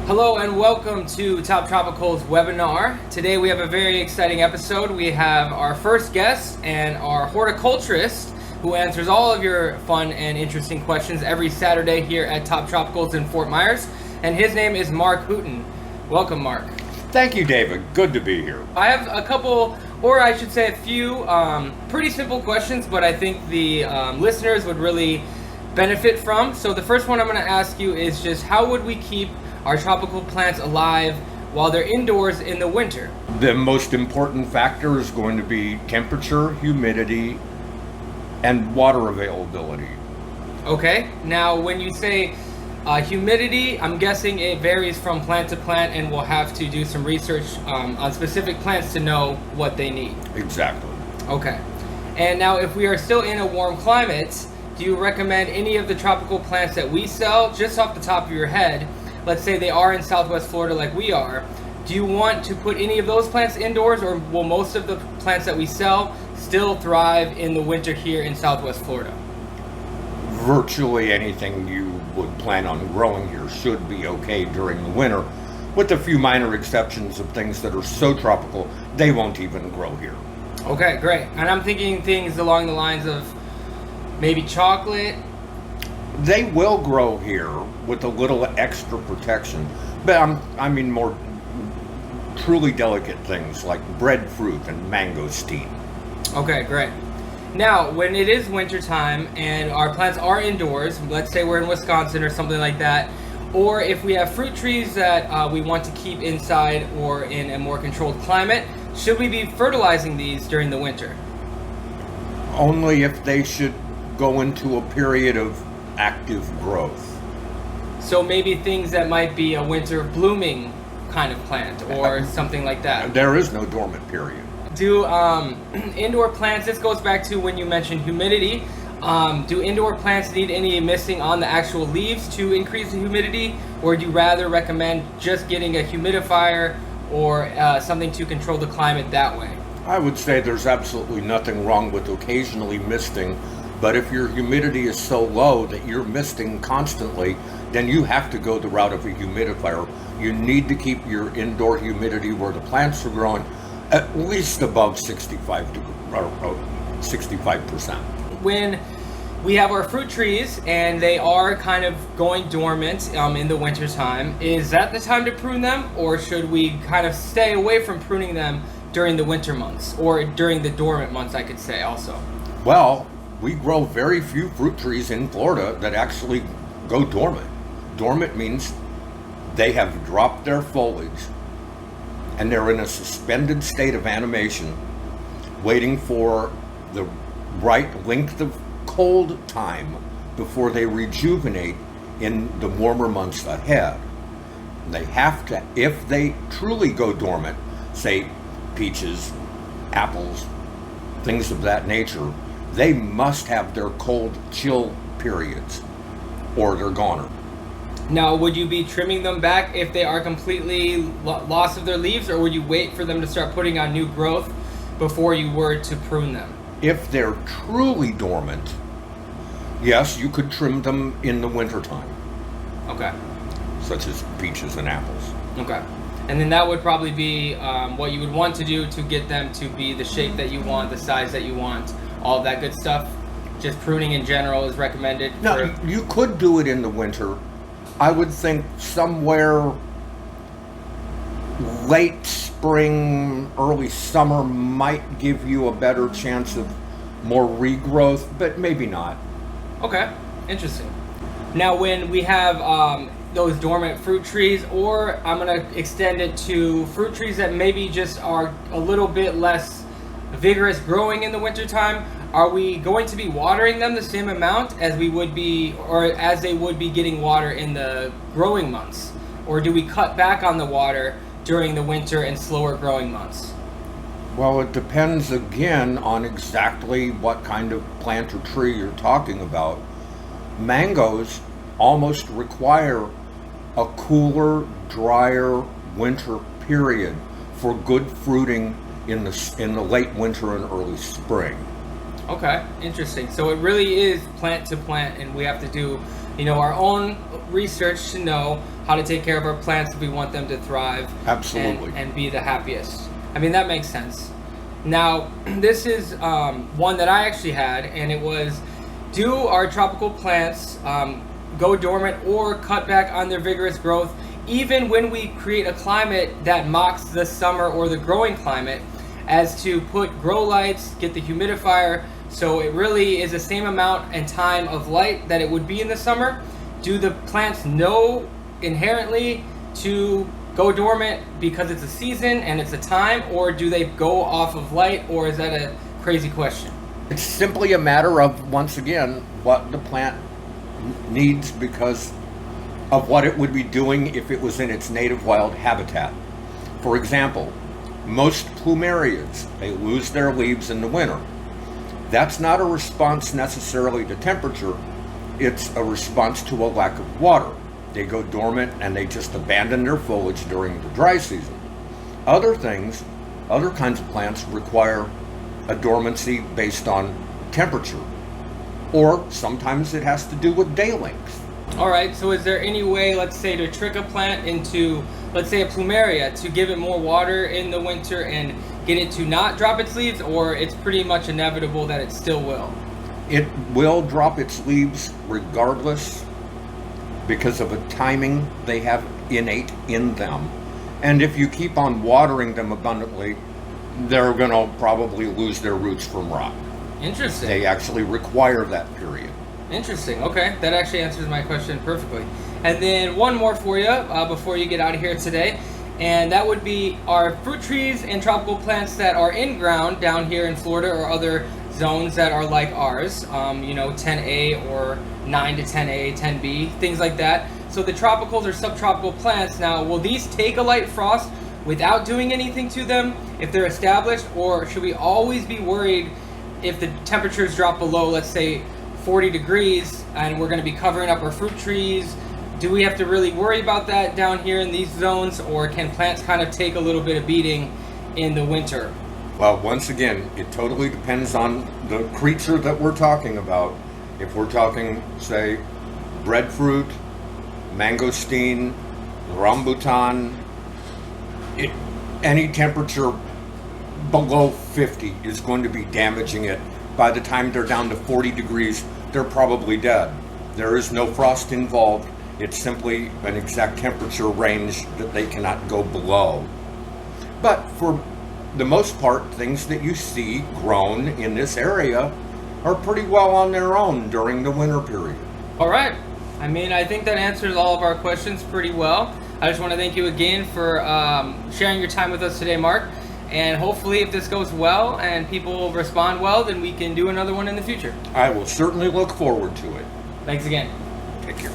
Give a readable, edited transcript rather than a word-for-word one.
Hello and welcome to Top Tropicals webinar. Today we have a very exciting episode. We have our first guest and our horticulturist who answers all of your fun and interesting questions every Saturday here at Top Tropicals in Fort Myers. And his name is Mark Hooten. Welcome, Mark. Thank you, David. Good to be here. I have a couple, or I should say a few, pretty simple questions, but I think the listeners would really benefit from. So the first one I'm going to ask you is just how would we keep our tropical plants alive while they're indoors in the winter? The most important factor is going to be temperature, humidity, and water availability. Okay, now when you say humidity, I'm guessing it varies from plant to plant, and we'll have to do some research on specific plants to know what they need. Exactly. Okay, and now if we are still in a warm climate, do you recommend any of the tropical plants that we sell? Just off the top of your head, let's say they are in Southwest Florida like we are, do you want to put any of those plants indoors, or will most of the plants that we sell still thrive in the winter here in Southwest Florida? Virtually anything you would plan on growing here should be okay during the winter, with a few minor exceptions of things that are so tropical they won't even grow here. Okay, great. And I'm thinking things along the lines of maybe chocolate. They will grow here with a little extra protection, but I mean more truly delicate things like breadfruit and mangosteen. Okay, great. Now, when it is wintertime and our plants are indoors, let's say we're in Wisconsin or something like that, or if we have fruit trees that we want to keep inside or in a more controlled climate, should we be fertilizing these during the winter? Only if they should go into a period of active growth. So maybe things that might be a winter blooming kind of plant or something like that. There is no dormant period. Do indoor plants, this goes back to when you mentioned humidity, do indoor plants need any misting on the actual leaves to increase the humidity, or do you rather recommend just getting a humidifier or something to control the climate that way? I would say there's absolutely nothing wrong with occasionally misting, but if your humidity is so low that you're misting constantly, then you have to go the route of a humidifier. You need to keep your indoor humidity where the plants are growing at least above 65%. When we have our fruit trees and they are kind of going dormant in the winter time, is that the time to prune them, or should we kind of stay away from pruning them during the winter months, or during the dormant months, I could say also? Well, we grow very few fruit trees in Florida that actually go dormant. Dormant means they have dropped their foliage and they're in a suspended state of animation, waiting for the right length of cold time before they rejuvenate in the warmer months ahead. They have to, if they truly go dormant, say peaches, apples, things of that nature, they must have their cold chill periods or they're goner. Now, would you be trimming them back if they are completely lost of their leaves, or would you wait for them to start putting on new growth before you were to prune them? If they're truly dormant, yes, you could trim them in the wintertime. Okay. Such as peaches and apples. Okay. And then that would probably be what you would want to do to get them to be the shape that you want, the size that you want, all of that good stuff. Just pruning in general is recommended. Now, you could do it in the winter. I would think somewhere late spring, early summer might give you a better chance of more regrowth, but maybe not. Okay, interesting. Now, when we have those dormant fruit trees, or I'm going to extend it to fruit trees that maybe just are a little bit less vigorous growing in the wintertime, are we going to be watering them the same amount as we would be, or as they would be getting water in the growing months? Or do we cut back on the water during the winter and slower growing months? Well, it depends again on exactly what kind of plant or tree you're talking about. Mangoes almost require a cooler, drier winter period for good fruiting in the late winter and early spring. Okay, interesting. So it really is plant to plant, and we have to do our own research to know how to take care of our plants if we want them to thrive. Absolutely. And be the happiest. I mean, that makes sense. Now, this is one that I actually had, and it was, do our tropical plants go dormant or cut back on their vigorous growth even when we create a climate that mocks the summer or the growing climate, as to put grow lights, get the humidifier, so it really is the same amount and time of light that it would be in the summer? Do the plants know inherently to go dormant because it's a season and it's a time, or do they go off of light, or is that a crazy question? It's simply a matter of, once again, what the plant needs because of what it would be doing if it was in its native wild habitat. For example, most plumerias, they lose their leaves in the winter. That's not a response necessarily to temperature, it's a response to a lack of water. They go dormant and they just abandon their foliage during the dry season. Other kinds of plants require a dormancy based on temperature, or sometimes it has to do with day length. All right, so is there any way, let's say, to trick a plant into, let's say, a plumeria, to give it more water in the winter and get it to not drop its leaves, or it's pretty much inevitable that it still will? It will drop its leaves regardless because of a timing they have innate in them. And if you keep on watering them abundantly, they're going to probably lose their roots from rot. Interesting. They actually require that period. Interesting. Okay, that actually answers my question perfectly. And then one more for you before you get out of here today, and that would be our fruit trees and tropical plants that are in ground down here in Florida or other zones that are like ours, 10A or 9 to 10A, 10B, things like that. So the tropicals or subtropical plants, now, will these take a light frost without doing anything to them if they're established, or should we always be worried if the temperatures drop below, let's say, 40 degrees and we're going to be covering up our fruit trees? Do we have to really worry about that down here in these zones, or can plants kind of take a little bit of beating in the winter? Well, once again, it totally depends on the creature that we're talking about. If we're talking, say, breadfruit, mangosteen, rambutan, any temperature below 50 is going to be damaging it. By the time they're down to 40 degrees, they're probably dead. There is no frost involved. It's simply an exact temperature range that they cannot go below. But for the most part, things that you see grown in this area are pretty well on their own during the winter period. All right. I mean, I think that answers all of our questions pretty well. I just want to thank you again for sharing your time with us today, Mark. And hopefully if this goes well and people respond well, then we can do another one in the future. I will certainly look forward to it. Thanks again. Take care.